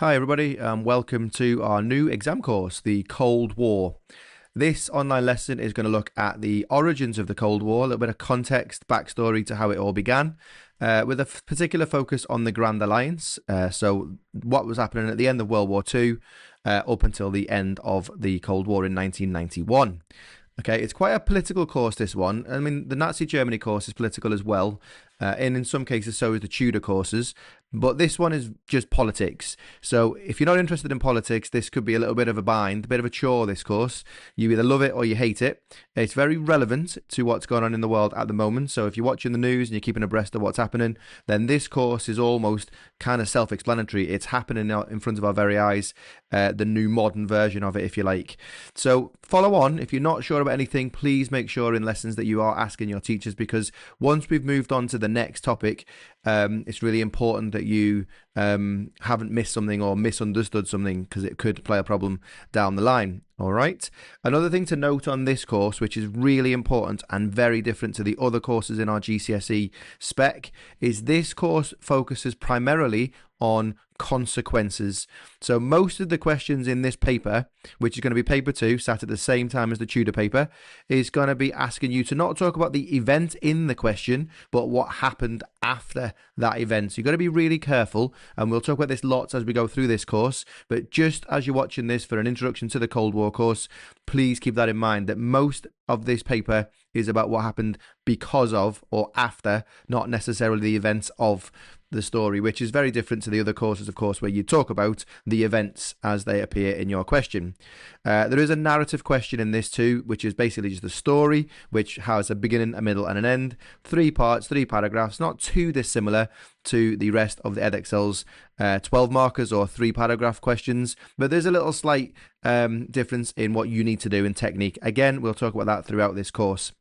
Hi everybody, welcome to our new exam course, the Cold War. This online lesson is going to look at the origins of the Cold War, a little bit of context, backstory to how it all began, with a particular focus on the Grand Alliance, so what was happening at the end of World War II up until the end of the Cold War in 1991. Okay, it's quite a political course, this one. I mean, the Nazi Germany course is political as well, and in some cases so is the Tudor courses, but this one is just politics. So if you're not interested in politics, this could be a little bit of a bind, a bit of a chore, this course. You either love it or you hate it. It's very relevant to what's going on in the world at the moment, so if you're watching the news and you're keeping abreast of what's happening, then this course is almost kind of self-explanatory. It's happening in front of our very eyes, the new modern version of it, if you like. So follow on. If you're not sure about anything, please make sure in lessons that you are asking your teachers, because once we've moved on to the next topic, it's really important that you haven't missed something or misunderstood something, because it could play a problem down the line. All right. Another thing to note on this course, which is really important and very different to the other courses in our GCSE spec, is this course focuses primarily on consequences. So most of the questions in this paper, which is going to be paper 2, sat at the same time as the Tudor paper, is going to be asking you to not talk about the event in the question, but what happened after that event. So you've got to be really careful, and we'll talk about this lots as we go through this course, but just as you're watching this for an introduction to the Cold War course, please keep that in mind, that most of this paper is about what happened because of or after, not necessarily the events of the story, which is very different to the other courses, of course, where you talk about the events as they appear in your question. There is a narrative question in this too, which is basically just the story, which has a beginning, a middle, and an end. 3 parts, 3 paragraphs, not too dissimilar to the rest of the Edexcel's 12 markers or 3 paragraph questions, but there's a little slight difference in what you need to do in technique. Again, we'll talk about that throughout this course.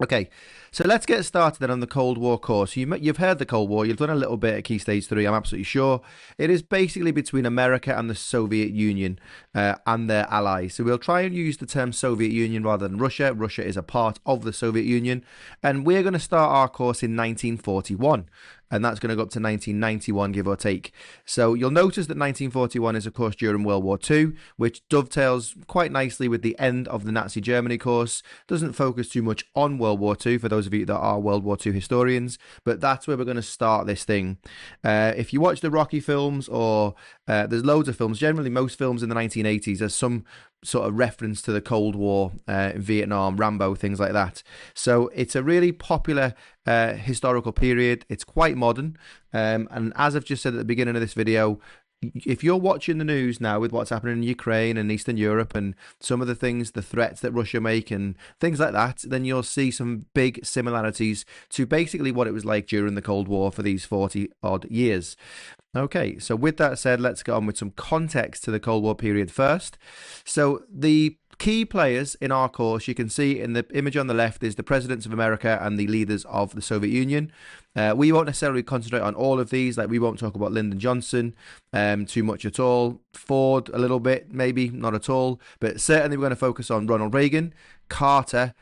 Okay, so let's get started then on the Cold War course. You've heard the Cold War, you've done a little bit at Key Stage 3, I'm absolutely sure. It is basically between America and the Soviet Union and their allies. So we'll try and use the term Soviet Union rather than Russia. Russia is a part of the Soviet Union, and we're going to start our course in 1941. And that's going to go up to 1991, give or take. So you'll notice that 1941 is, of course, during World War II, which dovetails quite nicely with the end of the Nazi Germany course. Doesn't focus too much on World War II, for those of you that are World War II historians, but that's where we're going to start this thing. If you watch the Rocky films, or there's loads of films, generally most films in the 1980s, there's some sort of reference to the Cold War, Vietnam, Rambo, things like that. So it's a really popular historical period. It's quite modern, and as I've just said at the beginning of this video, if you're watching the news now with what's happening in Ukraine and Eastern Europe and some of the things, the threats that Russia make and things like that, then you'll see some big similarities to basically what it was like during the Cold War for these 40 odd years. Okay, so with that said, let's get on with some context to the Cold War period first. So the key players in our course, you can see in the image on the left, is the presidents of America and the leaders of the Soviet Union. We won't necessarily concentrate on all of these, like we won't talk about Lyndon Johnson too much at all. Ford a little bit, maybe not at all, but certainly we're going to focus on Ronald Reagan, Carter,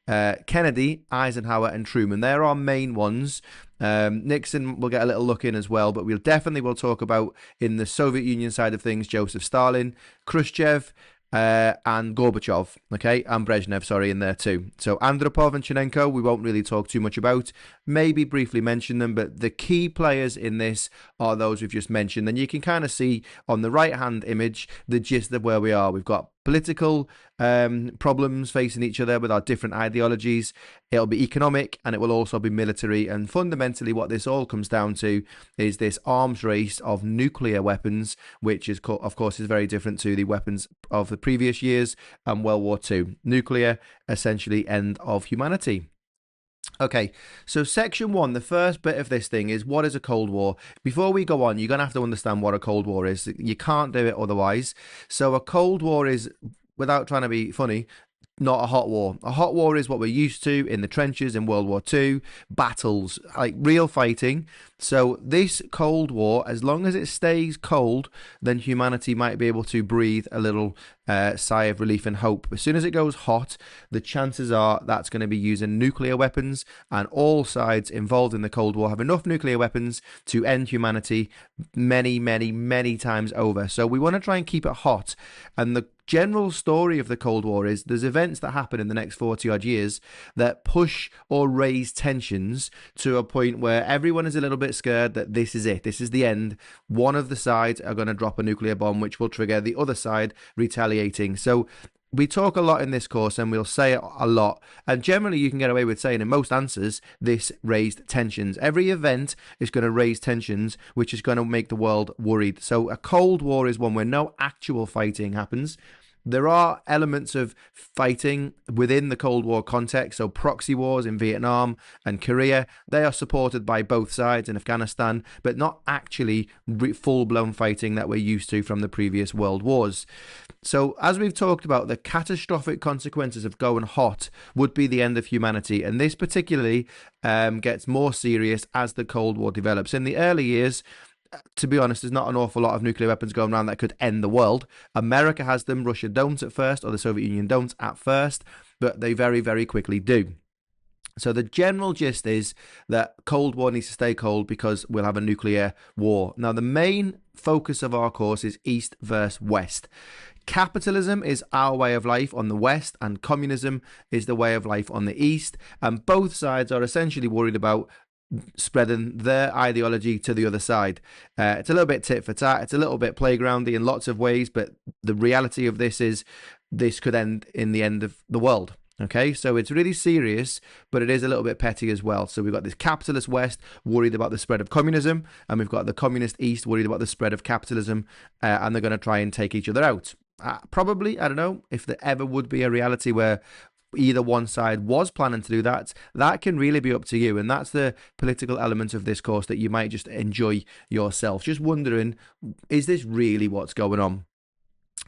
Kennedy, Eisenhower, and Truman. They're our main ones. Nixon we'll get a little look in as well, but we'll talk about, in the Soviet Union side of things, Joseph Stalin, Khrushchev, and Gorbachev, okay, and Brezhnev, sorry, in there too. So Andropov and Chernenko, we won't really talk too much about, maybe briefly mention them, but the key players in this are those we've just mentioned. And you can kind of see on the right-hand image the gist of where we are. We've got political problems facing each other with our different ideologies. It'll be economic, and it will also be military. And fundamentally what this all comes down to is this arms race of nuclear weapons, which is, of course, is very different to the weapons of the previous years and World War II. Nuclear, essentially end of humanity. Okay, so section 1, the first bit of this thing is, what is a Cold War? Before we go on, you're going to have to understand what a Cold War is. You can't do it otherwise. So a Cold War is, without trying to be funny, not a hot war. A hot war is what we're used to in the trenches in World War II, battles, like real fighting. So this Cold War, as long as it stays cold, then humanity might be able to breathe a little sigh of relief and hope. As soon as it goes hot, the chances are that's going to be using nuclear weapons, and all sides involved in the Cold War have enough nuclear weapons to end humanity many, many, many times over. So we want to try and keep it hot. And the general story of the Cold War is there's events that happen in the next 40 odd years that push or raise tensions to a point where everyone is a little bit scared that this is it, this is the end. One of the sides are going to drop a nuclear bomb, which will trigger the other side retaliating. So we talk a lot in this course, and we'll say it a lot, and generally you can get away with saying in most answers this raised tensions. Every event is going to raise tensions, which is going to make the world worried. So a Cold War is one where no actual fighting happens. There are elements of fighting within the Cold War context, so proxy wars in Vietnam and Korea, they are supported by both sides in Afghanistan, but not actually full-blown fighting that we're used to from the previous world wars. So as we've talked about, the catastrophic consequences of going hot would be the end of humanity, and this particularly gets more serious as the Cold War develops. In the early years, to be honest, there's not an awful lot of nuclear weapons going around that could end the world. America has them, Russia don't at first, or the Soviet Union don't at first, but they very, very quickly do. So the general gist is that Cold War needs to stay cold because we'll have a nuclear war. Now, the main focus of our course is East versus West. Capitalism is our way of life on the West, and communism is the way of life on the East. And both sides are essentially worried about spreading their ideology to the other side. It's a little bit tit for tat. It's a little bit playgroundy in lots of ways, but the reality of this is this could end in the end of the world. Okay, so it's really serious, but it is a little bit petty as well. So we've got this capitalist West worried about the spread of communism, and we've got the communist East worried about the spread of capitalism, and they're going to try and take each other out. Probably, I don't know if there ever would be a reality where either one side was planning to do that. That can really be up to you, and that's the political element of this course that you might just enjoy yourself, just wondering, is this really what's going on?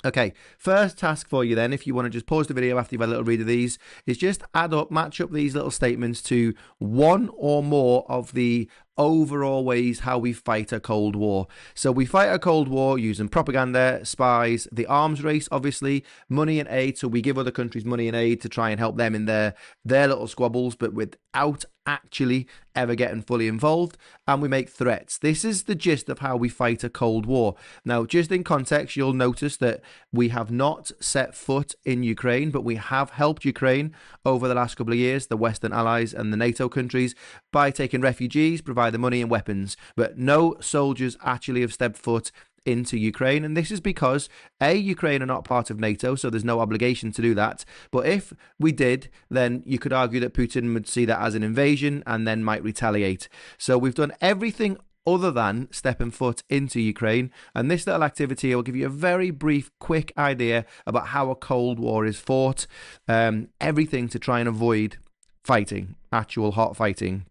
Okay, first task for you then, if you want to just pause the video after you've had a little read of these, is just match up these little statements to one or more of the overall ways how we fight a Cold War. So we fight a Cold War using propaganda, spies, the arms race, obviously, money and aid. So we give other countries money and aid to try and help them in their little squabbles, but without actually ever getting fully involved. And we make threats. This is the gist of how we fight a Cold War. Now, just in context, you'll notice that we have not set foot in Ukraine, but we have helped Ukraine over the last couple of years, the Western allies and the NATO countries, by taking refugees, providing the money and weapons, but no soldiers actually have stepped foot into Ukraine. And this is because Ukraine are not part of NATO, so there's no obligation to do that. But if we did, then you could argue that Putin would see that as an invasion and then might retaliate. So we've done everything other than stepping foot into Ukraine. And this little activity will give you a very brief, quick idea about how a Cold War is fought. Everything to try and avoid fighting, actual hot fighting.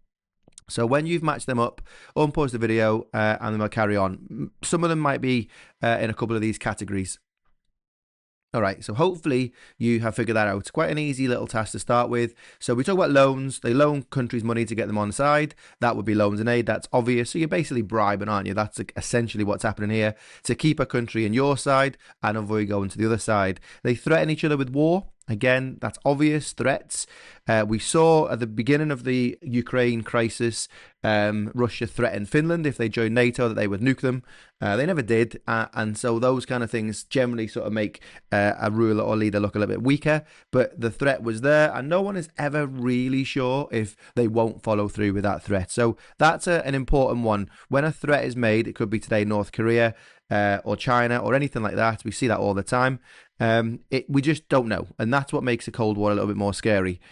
So when you've matched them up, unpause the video and then we'll carry on. Some of them might be in a couple of these categories. All right, so hopefully you have figured that out. It's quite an easy little task to start with. So we talk about loans. They loan countries money to get them on side. That would be loans and aid. That's obvious. So you're basically bribing, aren't you? That's essentially what's happening here, to keep a country in your side and avoid going to the other side. They threaten each other with war. Again, that's obvious threats. We saw at the beginning of the Ukraine crisis, Russia threatened Finland if they joined NATO that they would nuke them. They never did. And so those kind of things generally sort of make a ruler or leader look a little bit weaker. But the threat was there, and no one is ever really sure if they won't follow through with that threat. So that's an important one. When a threat is made, it could be today North Korea or China or anything like that. We see that all the time. We just don't know, and that's what makes a Cold War a little bit more scary.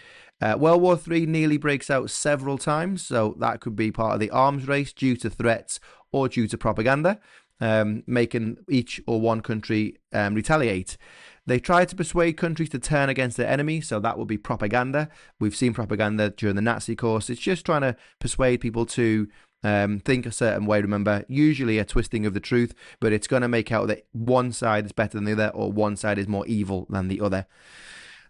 World War III nearly breaks out several times, so that could be part of the arms race due to threats or due to propaganda, making each or one country retaliate. They try to persuade countries to turn against their enemy, so that would be propaganda. We've seen propaganda during the Nazi course. It's just trying to persuade people to think a certain way. Remember, usually a twisting of the truth, but it's going to make out that one side is better than the other, or one side is more evil than the other.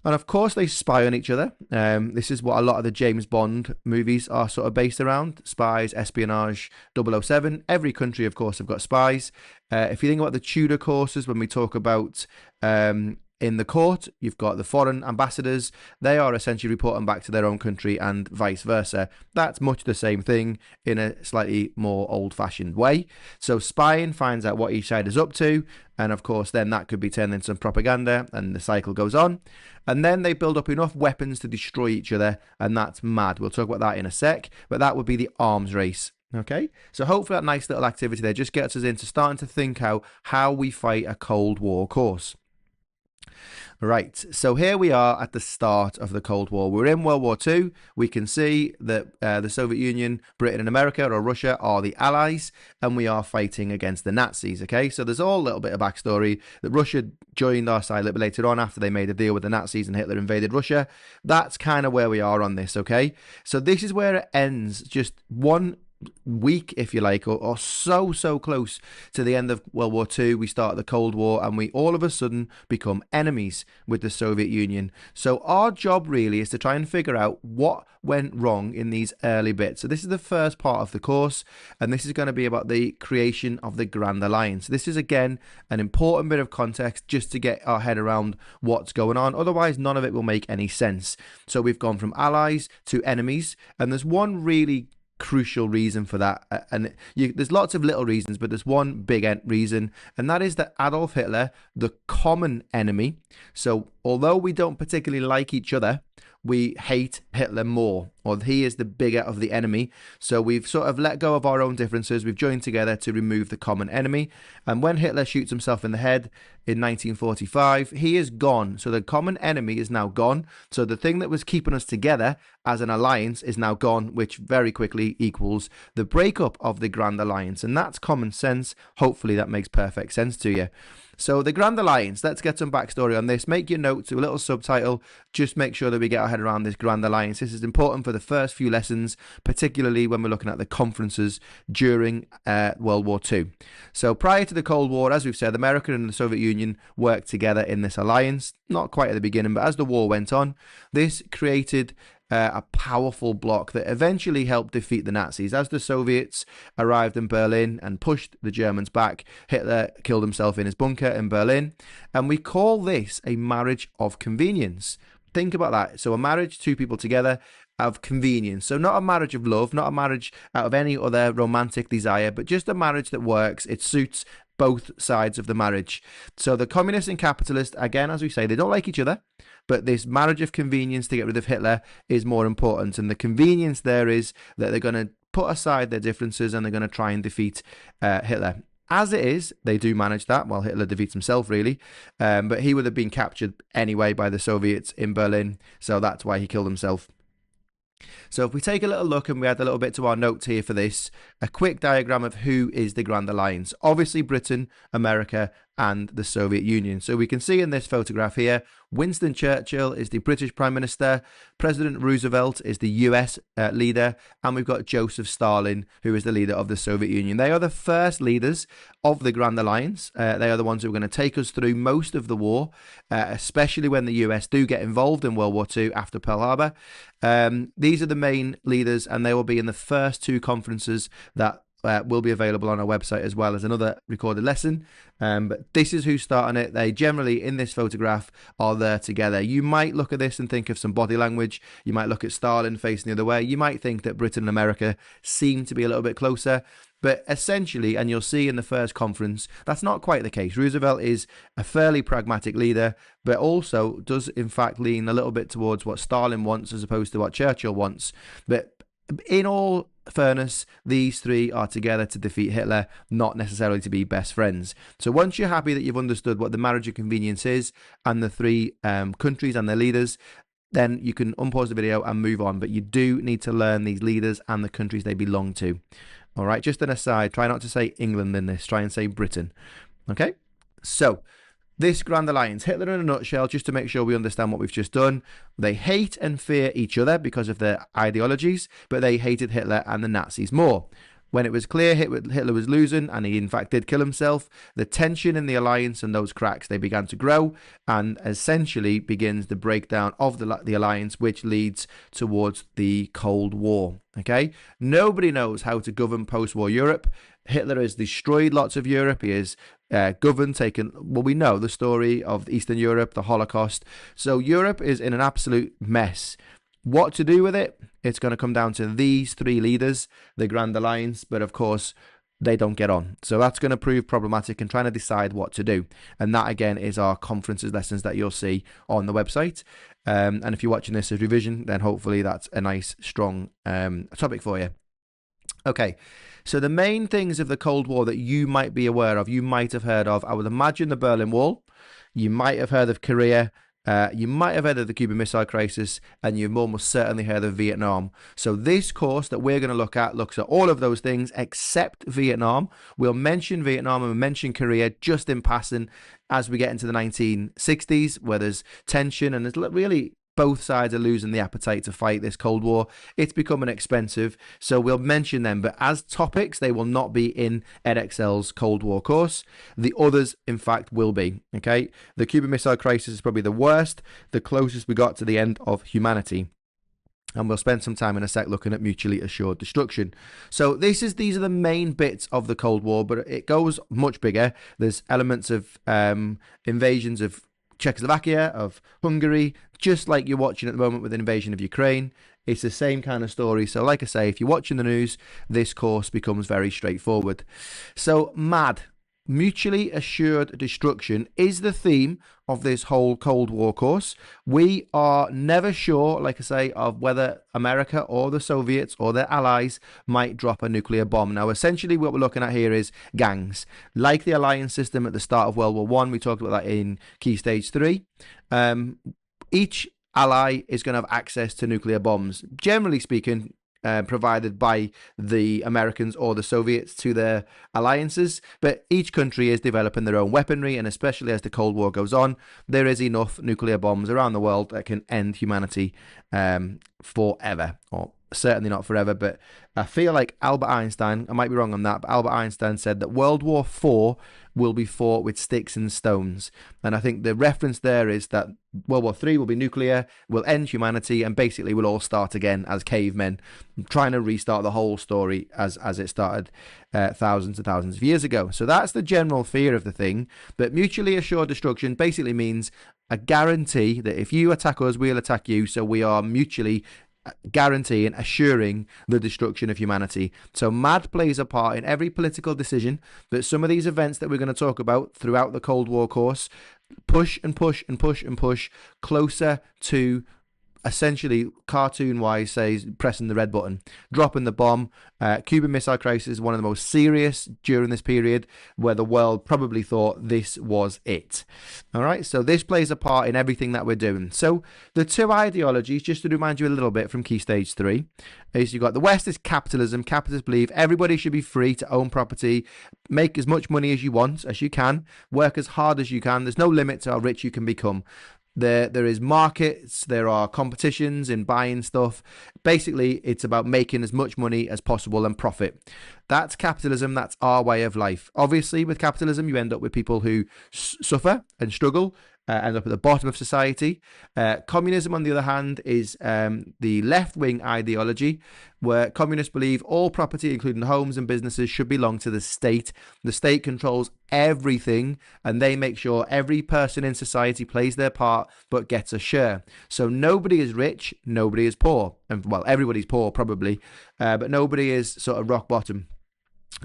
And of course, they spy on each other. This is what a lot of the James Bond movies are sort of based around: spies, espionage, 007. Every country, of course, have got spies. If you think about the Tudor courses, when we talk about in the court, you've got the foreign ambassadors. They are essentially reporting back to their own country and vice versa. That's much the same thing in a slightly more old-fashioned way. So spying finds out what each side is up to, and of course then that could be turned into some propaganda, and the cycle goes on. And then they build up enough weapons to destroy each other, and that's mad. We'll talk about that in a sec, but that would be the arms race. Okay, so hopefully that nice little activity there just gets us into starting to think out how we fight a Cold War course. Right, so here we are at the start of the Cold War. We're in World War II. We can see that the Soviet Union, Britain and America, or Russia, are the allies, and we are fighting against the Nazis, okay? So there's all a little bit of backstory that Russia joined our side a little bit later on after they made a deal with the Nazis and Hitler invaded Russia. That's kind of where we are on this, okay? So this is where it ends, just one week, if you like, or so close to the end of World War II. We start the Cold War, and we all of a sudden become enemies with the Soviet Union. So our job really is to try and figure out what went wrong in these early bits. So this is the first part of the course, and this is going to be about the creation of the Grand Alliance. This is again an important bit of context just to get our head around what's going on. Otherwise, none of it will make any sense. So we've gone from allies to enemies, and there's one really crucial reason for that, and there's lots of little reasons, but there's one big reason, and that is that Adolf Hitler, the common enemy, so although we don't particularly like each other, we hate Hitler more, or he is the bigger of the enemy. So we've sort of let go of our own differences. We've joined together to remove the common enemy. And when Hitler shoots himself in the head in 1945, he is gone. So the common enemy is now gone. So the thing that was keeping us together as an alliance is now gone, which very quickly equals the breakup of the Grand Alliance. And that's common sense. Hopefully that makes perfect sense to you. So the Grand Alliance, let's get some backstory on this. Make your notes to a little subtitle. Just make sure that we get our head around this Grand Alliance. This is important for the first few lessons, particularly when we're looking at the conferences during World War II. So prior to the Cold War, as we've said, America and the Soviet Union worked together in this alliance. Not quite at the beginning, but as the war went on, this created a powerful bloc that eventually helped defeat the Nazis. As the Soviets arrived in Berlin and pushed the Germans back, Hitler killed himself in his bunker in Berlin. And we call this a marriage of convenience. Think about that. So a marriage, two people together, of convenience. So not a marriage of love, not a marriage out of any other romantic desire, but just a marriage that works. It suits both sides of the marriage. So the communist and capitalist, again, as we say, they don't like each other, but this marriage of convenience to get rid of Hitler is more important. And the convenience there is that they're going to put aside their differences and they're going to try and defeat Hitler. As it is, they do manage that. Well, Hitler defeats himself, really. But he would have been captured anyway by the Soviets in Berlin. So that's why he killed himself. So if we take a little look, and we add a little bit to our notes here for this, a quick diagram of who is the Grand Alliance. Obviously Britain, America, and the Soviet Union. So we can see in this photograph here, Winston Churchill is the British Prime Minister, President Roosevelt is the US leader, and we've got Joseph Stalin, who is the leader of the Soviet Union. They are the first leaders of the Grand Alliance. They are the ones who are going to take us through most of the war, especially when the US do get involved in World War II after Pearl Harbor. These are the main leaders, and they will be in the first two conferences that will be available on our website, as well as another recorded lesson. But this is who's starting it. They generally, in this photograph, are there together. You might look at this and think of some body language. You might look at Stalin facing the other way. You might think that Britain and America seem to be a little bit closer. But essentially, and you'll see in the first conference, that's not quite the case. Roosevelt is a fairly pragmatic leader, but also does, in fact, lean a little bit towards what Stalin wants as opposed to what Churchill wants. But in all fairness, these three are together to defeat Hitler, not necessarily to be best friends. So once you're happy that you've understood what the marriage of convenience is and the three countries and their leaders, then you can unpause the video and move on. But you do need to learn these leaders and the countries they belong to. All right, just an aside, try not to say England in this, try and say Britain. Okay, so this Grand Alliance, Hitler in a nutshell, just to make sure we understand what we've just done. They hate and fear each other because of their ideologies, but they hated Hitler and the Nazis more. When it was clear Hitler was losing, and he in fact did kill himself, the tension in the alliance and those cracks, they began to grow, and essentially begins the breakdown of the alliance, which leads towards the Cold War. Okay, nobody knows how to govern post-war Europe. Hitler has destroyed lots of Europe. He has governed, we know the story of Eastern Europe, the Holocaust. So Europe is in an absolute mess. What to do with it? It's going to come down to these three leaders, the Grand Alliance, but of course, they don't get on. So that's going to prove problematic and trying to decide what to do. And that, again, is our conferences lessons that you'll see on the website. And if you're watching this as revision, then hopefully that's a nice, strong topic for you. Okay, so the main things of the Cold War that you might be aware of, you might have heard of, I would imagine the Berlin Wall. You might have heard of Korea. You might have heard of the Cuban Missile Crisis, and you've almost certainly heard of Vietnam. So this course that we're going to look at looks at all of those things except Vietnam. We'll mention Vietnam and we'll mention Korea just in passing as we get into the 1960s, where there's tension and there's really both sides are losing the appetite to fight this Cold War. It's becoming expensive, so we'll mention them. But as topics, they will not be in Edexcel's Cold War course. The others, in fact, will be. Okay, the Cuban Missile Crisis is probably the worst, the closest we got to the end of humanity. And we'll spend some time in a sec looking at mutually assured destruction. So these are the main bits of the Cold War, but it goes much bigger. There's elements of invasions of Czechoslovakia, of Hungary, just like you're watching at the moment with the invasion of Ukraine. It's the same kind of story. So like I say, if you're watching the news, this course becomes very straightforward. So MAD, mutually assured destruction, is the theme of this whole Cold War course. We are never sure, like I say, of whether America or the Soviets or their allies might drop a nuclear bomb. Now, essentially what we're looking at here is gangs. Like the alliance system at the start of World War One, we talked about that in Key Stage 3. Each ally is going to have access to nuclear bombs. Generally speaking, provided by the Americans or the Soviets to their alliances, but each country is developing their own weaponry, and especially as the Cold War goes on, there is enough nuclear bombs around the world that can end humanity forever, or certainly not forever, but I feel like Albert Einstein, I might be wrong on that, but Albert Einstein said that World War IV will be fought with sticks and stones. And I think the reference there is that World War III will be nuclear, will end humanity, and basically we'll all start again as cavemen, trying to restart the whole story as it started thousands and thousands of years ago. So that's the general fear of the thing. But mutually assured destruction basically means a guarantee that if you attack us, we'll attack you. So we are mutually guaranteeing, assuring the destruction of humanity. So MAD plays a part in every political decision, but some of these events that we're going to talk about throughout the Cold War course push and push and push and push closer to, essentially, cartoon-wise, says pressing the red button, dropping the bomb. Cuban Missile Crisis is one of the most serious during this period, where the world probably thought this was it. All right, so this plays a part in everything that we're doing. So the two ideologies, just to remind you a little bit from Key Stage 3, is you've got the West is capitalism. Capitalists believe everybody should be free to own property, make as much money as you want, as you can, work as hard as you can. There's no limit to how rich you can become. There is markets, there are competitions in buying stuff. Basically, it's about making as much money as possible and profit. That's capitalism. That's our way of life. Obviously, with capitalism, you end up with people who suffer and struggle, end up at the bottom of society. Communism, on the other hand, is the left-wing ideology, where communists believe all property, including homes and businesses, should belong to the state. The state controls everything, and they make sure every person in society plays their part but gets a share. So nobody is rich, nobody is poor. And, well, everybody's poor probably, but nobody is sort of rock bottom.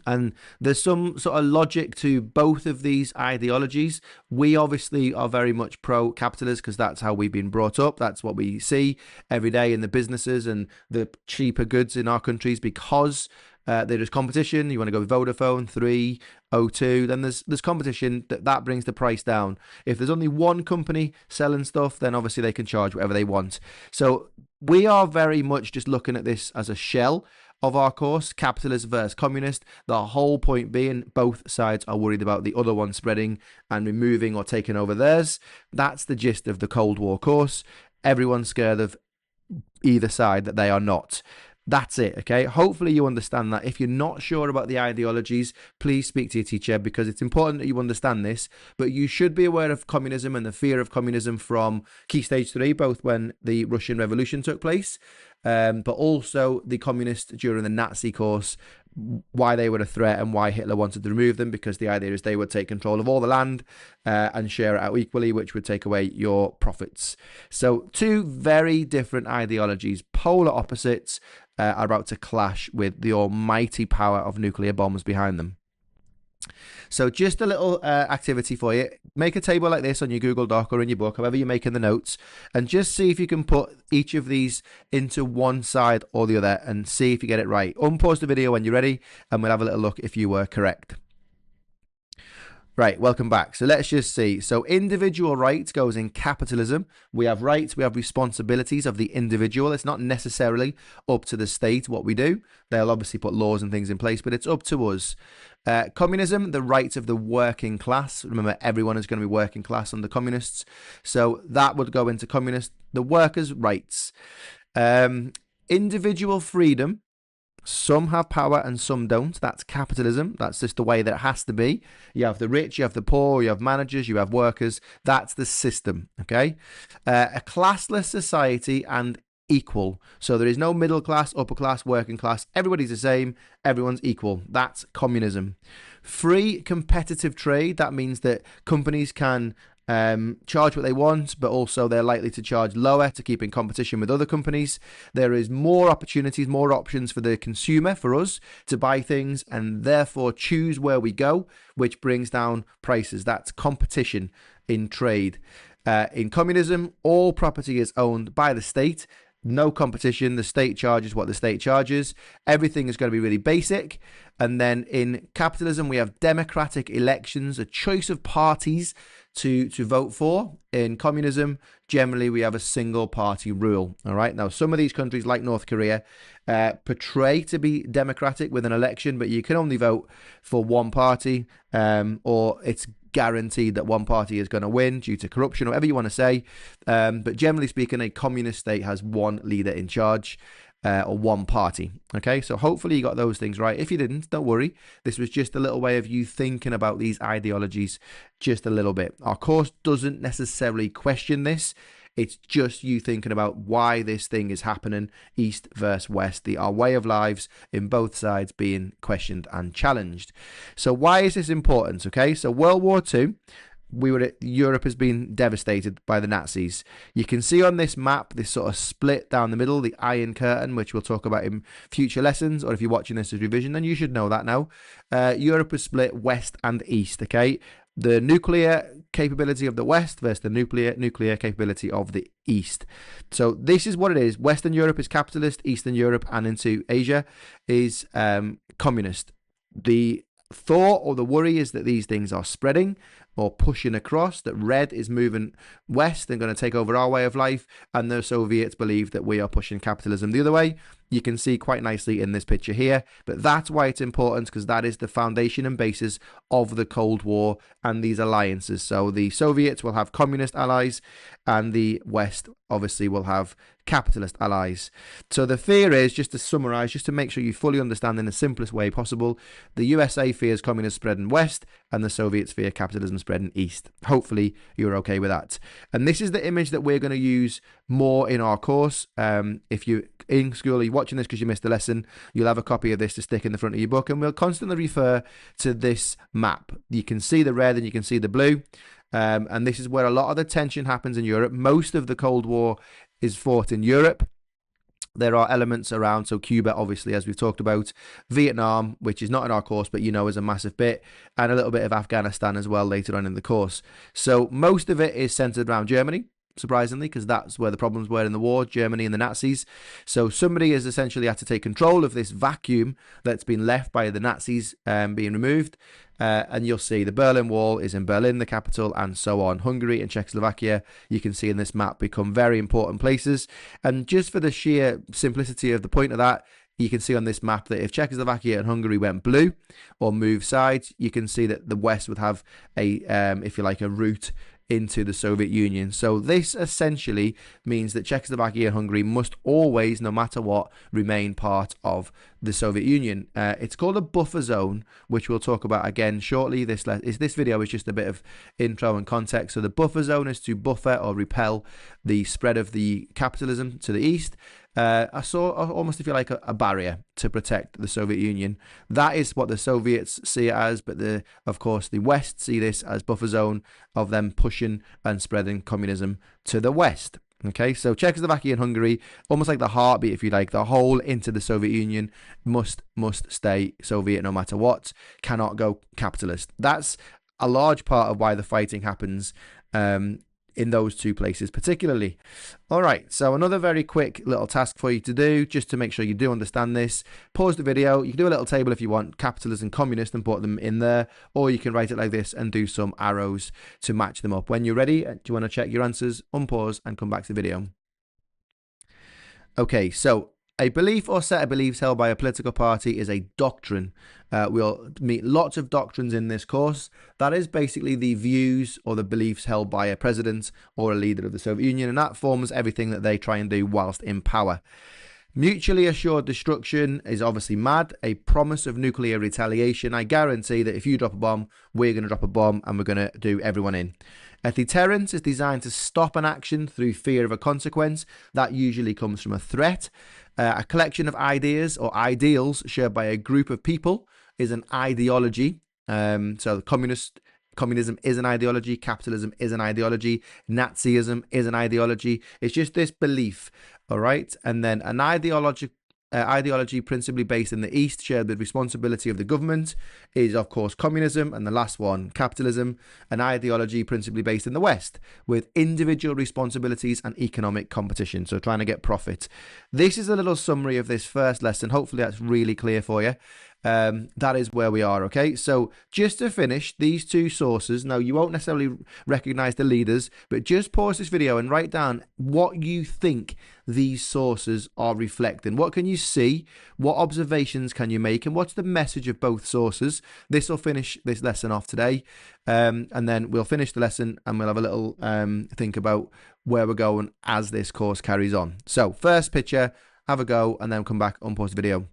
And there's some sort of logic to both of these ideologies. We obviously are very much pro-capitalist because that's how we've been brought up. That's what we see every day in the businesses and the cheaper goods in our countries, because there is competition. You want to go with Vodafone, 3, O2, then there's competition that brings the price down. If there's only one company selling stuff, then obviously they can charge whatever they want. So we are very much just looking at this as a shell of our course, capitalist versus communist. The whole point being both sides are worried about the other one spreading and removing or taking over theirs. That's the gist of the Cold War course. Everyone's scared of either side that they are not. That's it, okay? Hopefully you understand that. If you're not sure about the ideologies, please speak to your teacher, because it's important that you understand this. But you should be aware of communism and the fear of communism from Key Stage 3, both when the Russian Revolution took place, but also the communists during the Nazi course, why they were a threat and why Hitler wanted to remove them, because the idea is they would take control of all the land and share it out equally, which would take away your profits. So two very different ideologies, polar opposites, are about to clash with the almighty power of nuclear bombs behind them. So just a little activity for you. Make a table like this on your Google Doc or in your book, however you're making the notes, and just see if you can put each of these into one side or the other and see if you get it right. Unpause the video when you're ready, and we'll have a little look if you were correct. Right, welcome back. So let's just see. So individual rights goes in capitalism. We have rights, we have responsibilities of the individual. It's not necessarily up to the state what we do. They'll obviously put laws and things in place, but it's up to us. Communism, the rights of the working class. Remember, everyone is going to be working class under communists. So that would go into communist, the workers' rights. Individual freedom. Some have power and some don't. That's capitalism. That's just the way that it has to be. You have the rich, you have the poor, you have managers, you have workers. That's the system, okay? A classless society and equal. So there is no middle class, upper class, working class. Everybody's the same. Everyone's equal. That's communism. Free competitive trade. That means that companies can charge what they want, but also they're likely to charge lower to keep in competition with other companies. There is more opportunities, more options for the consumer, for us, to buy things and therefore choose where we go, which brings down prices. That's competition in trade. In communism, all property is owned by the state. No competition. The state charges what the state charges. Everything is going to be really basic. And then in capitalism, we have democratic elections, a choice of parties to vote for. In communism, generally, we have a single party rule. All right. Now, some of these countries, like North Korea, portray to be democratic with an election, but you can only vote for one party, or it's guaranteed that one party is going to win due to corruption, or whatever you want to say. But generally speaking, a communist state has one leader in charge, or one party. Okay, so hopefully you got those things right. If you didn't, don't worry. This was just a little way of you thinking about these ideologies just a little bit. Our course doesn't necessarily question this. It's just you thinking about why this thing is happening, East versus West, our way of lives in both sides being questioned and challenged. So why is this important? Okay, so World War II, Europe has been devastated by the Nazis. You can see on this map this sort of split down the middle, the Iron Curtain, which we'll talk about in future lessons, or if you're watching this as revision, then you should know that now. Europe was split west and east, okay? The nuclear capability of the West versus the nuclear capability of the East. So this is what it is. Western Europe is capitalist, Eastern Europe and into Asia is communist. The thought or the worry is that these things are spreading or pushing across, that red is moving west and going to take over our way of life, and the Soviets believe that we are pushing capitalism the other way. You can see quite nicely in this picture here, but that's why it's important, because that is the foundation and basis of the Cold War and these alliances. So the Soviets will have communist allies and the West obviously will have capitalist allies. So the fear is, just to summarize, just to make sure you fully understand in the simplest way possible, the USA fears communism spreading west and the Soviets fear capitalism spreading east. Hopefully you're okay with that. And this is the image that we're going to use more in our course. If you're in school, you're watching this because you missed a lesson, you'll have a copy of this to stick in the front of your book, and we'll constantly refer to this map. You can see the red and you can see the blue. And this is where a lot of the tension happens in Europe. Most of the Cold War is fought in Europe. There are elements around, so Cuba, obviously, as we've talked about, Vietnam, which is not in our course, but you know is a massive bit, and a little bit of Afghanistan as well later on in the course. So most of it is centered around Germany, surprisingly, because that's where the problems were in the war, Germany and the Nazis. So somebody has essentially had to take control of this vacuum that's been left by the Nazis being removed. And you'll see the Berlin Wall is in Berlin, the capital, and so on. Hungary and Czechoslovakia, you can see in this map, become very important places. And just for the sheer simplicity of the point of that, you can see on this map that if Czechoslovakia and Hungary went blue or moved sides, you can see that the West would have a, if you like, a route into the Soviet Union. So this essentially means that Czechoslovakia and Hungary must always, no matter what, remain part of the Soviet Union. It's called a buffer zone, which we'll talk about again shortly. This video is just a bit of intro and context. So the buffer zone is to buffer or repel the spread of the capitalism to the east. I saw almost, if you like, a barrier to protect the Soviet Union. That is what the Soviets see it as, but of course the West see this as buffer zone of them pushing and spreading communism to the West. Okay, so Czechoslovakia and Hungary, almost like the heartbeat, if you like, the hole into the Soviet Union, must stay Soviet no matter what, cannot go capitalist. That's a large part of why the fighting happens in those two places particularly. All right, so another very quick little task for you to do, just to make sure you do understand this. Pause the video. You can do a little table if you want, capitalist and communist, and put them in there, or you can write it like this and do some arrows to match them up. When you're ready, do you want to check your answers? Unpause and come back to the video. Okay, so a belief or set of beliefs held by a political party is a doctrine. We'll meet lots of doctrines in this course. That is basically the views or the beliefs held by a president or a leader of the Soviet Union, and that forms everything that they try and do whilst in power. Mutually assured destruction is obviously mad. A promise of nuclear retaliation. I guarantee that if you drop a bomb, we're going to drop a bomb and we're going to do everyone in. A deterrent is designed to stop an action through fear of a consequence. That usually comes from a threat. A collection of ideas or ideals shared by a group of people is an ideology. So communism is an ideology. Capitalism is an ideology. Nazism is an ideology. It's just this belief, all right? And then an ideology principally based in the East, shared with responsibility of the government, is of course communism. And the last one, capitalism, an ideology principally based in the West, with individual responsibilities and economic competition, so trying to get profit. This is a little summary of this first lesson. Hopefully that's really clear for you. That is where we are. Okay, so just to finish, these two sources, now you won't necessarily recognize the leaders, but just pause this video and write down what you think these sources are reflecting. What can you see? What observations can you make? And what's the message of both sources? This will finish this lesson off today, and then we'll finish the lesson and we'll have a little think about where we're going as this course carries on. So first picture, have a go, and then come back, unpause the video.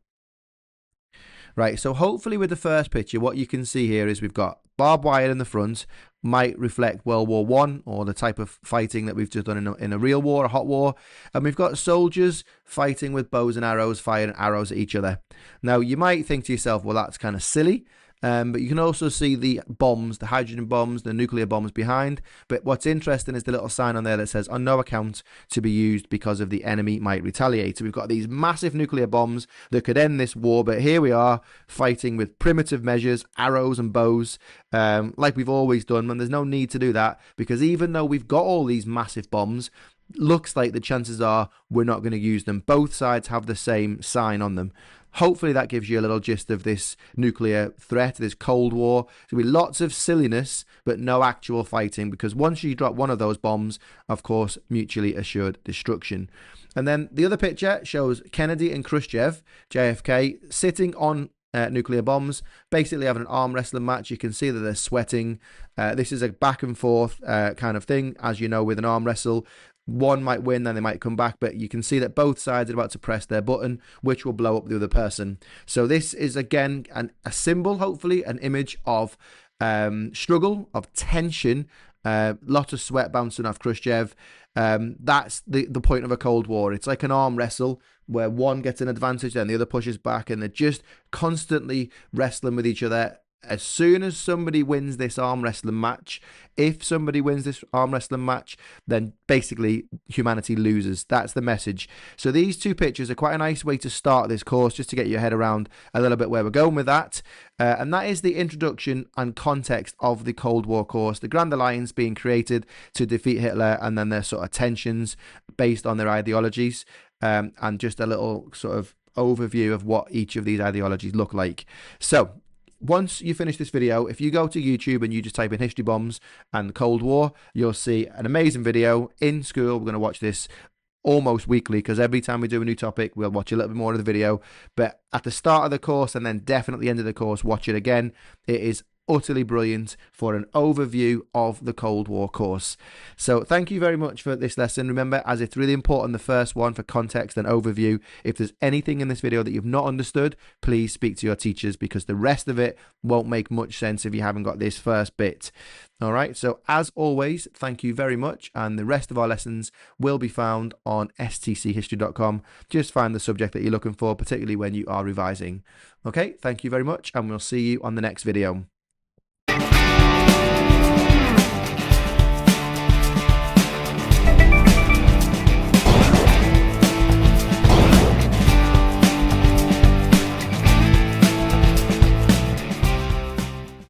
Right, so hopefully with the first picture, what you can see here is we've got barbed wire in the front, might reflect World War I or the type of fighting that we've just done in a real war, a hot war. And we've got soldiers fighting with bows and arrows, firing arrows at each other. Now, you might think to yourself, well, that's kind of silly. But you can also see the bombs, the hydrogen bombs, the nuclear bombs behind. But what's interesting is the little sign on there that says, on no account to be used because of the enemy might retaliate. So we've got these massive nuclear bombs that could end this war. But here we are fighting with primitive measures, arrows and bows, like we've always done. And there's no need to do that, because even though we've got all these massive bombs, looks like the chances are we're not going to use them. Both sides have the same sign on them. Hopefully that gives you a little gist of this nuclear threat, this Cold War. There'll be lots of silliness, but no actual fighting, because once you drop one of those bombs, of course, mutually assured destruction. And then the other picture shows Kennedy and Khrushchev, JFK, sitting on nuclear bombs, basically having an arm wrestling match. You can see that they're sweating. This is a back and forth kind of thing, as you know, with an arm wrestle. One might win, then they might come back, but you can see that both sides are about to press their button, which will blow up the other person. So this is, again, a symbol, hopefully, an image of struggle, of tension, lot of sweat bouncing off Khrushchev. That's the point of a Cold War. It's like an arm wrestle where one gets an advantage, then the other pushes back, and they're just constantly wrestling with each other. As soon as somebody wins this arm wrestling match, if somebody wins this arm wrestling match, then basically humanity loses. That's the message. So these two pictures are quite a nice way to start this course, just to get your head around a little bit where we're going with that. And that is the introduction and context of the Cold War course, the Grand Alliance being created to defeat Hitler, and then their sort of tensions based on their ideologies, and just a little sort of overview of what each of these ideologies look like. So once you finish this video, if you go to YouTube and you just type in history bombs and Cold War, you'll see an amazing video. In school, we're going to watch this almost weekly, because every time we do a new topic, we'll watch a little bit more of the video. But at the start of the course, and then definitely at the end of the course, watch it again. It is utterly brilliant for an overview of the Cold War course. So thank you very much for this lesson. Remember, as it's really important, the first one for context and overview, if there's anything in this video that you've not understood, please speak to your teachers, because the rest of it won't make much sense if you haven't got this first bit. All right, so as always, thank you very much, and the rest of our lessons will be found on stchistory.com. Just find the subject that you're looking for, particularly when you are revising. Okay, thank you very much, and we'll see you on the next video.